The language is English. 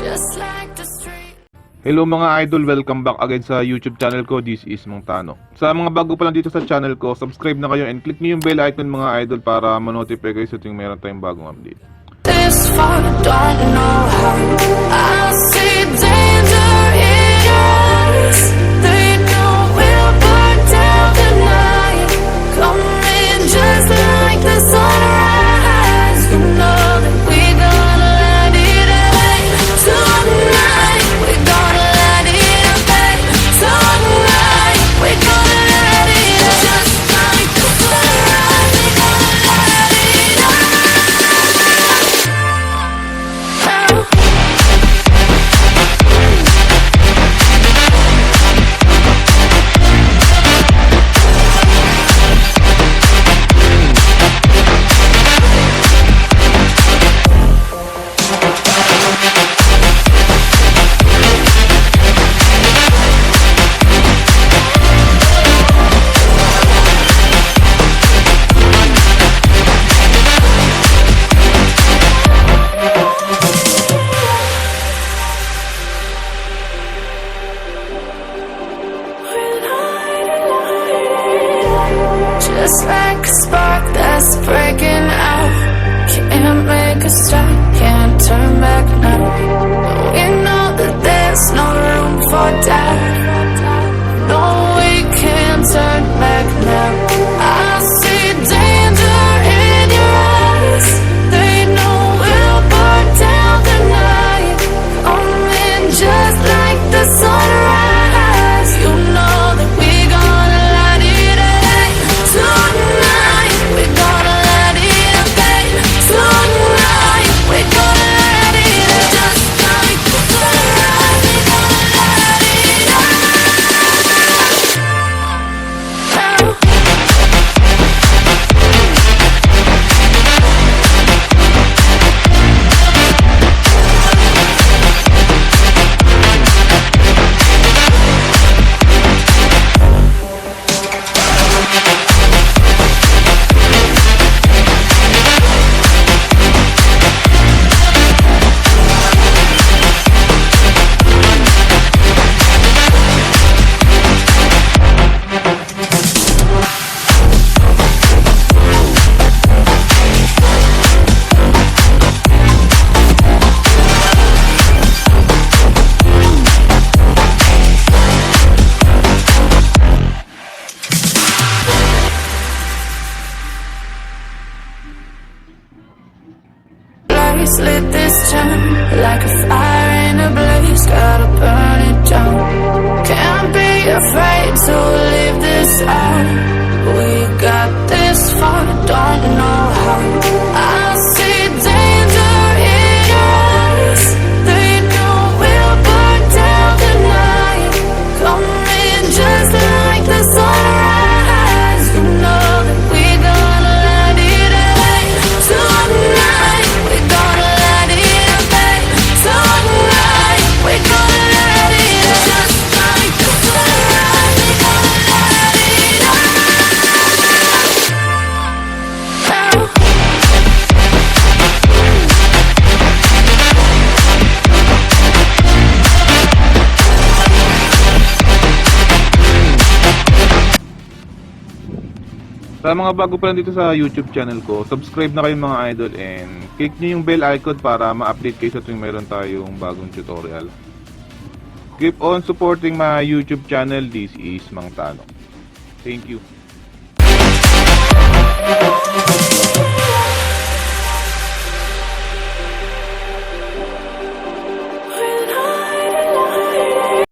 just like the street. Hello mga idol, welcome back again sa YouTube channel ko. This is Mang Tano. Sa mga bago pa lang dito sa channel ko, subscribe na kayo and click nyo yung bell icon mga idol para ma-notify kayo sa tuwing meron tayong bagong update. This far, don't know how. I see danger in your eyes. They know we'll burn down the night. Coming just like the sunrise. You know that we gonna light it up tonight. We gonna light it up tonight. We gonna light it up just like the sunrise. We gonna light it up. Just like a spark that's breaking out. Can't make a stop, can't turn back now. We know that there's no room for doubt. No, we can't turn back now. I see danger in your eyes. They know we'll burn down the night. Coming just like the sunrise. You know that we gonna light it up tonight. We gonna light it up tonight. We gonna light it up just like the sunrise. We gonna light it up. Lit this town like a fire in a blaze. Gotta burn it down. Can't be afraid to leave this out. We got this far, don't know how. I see danger in your eyes. They know we'll burn down the night. Coming just like the sunrise. You know that we gonna light it up tonight. We gonna light it up tonight. We gonna light it up just like the sunrise. We gonna light it up. Sa mga bago pa lang dito sa YouTube channel ko, subscribe na kayo mga idol and click nyo yung bell icon para ma-update kayo sa tuwing meron tayong bagong tutorial. Keep on supporting my YouTube channel. This is Mang Tano. Thank you.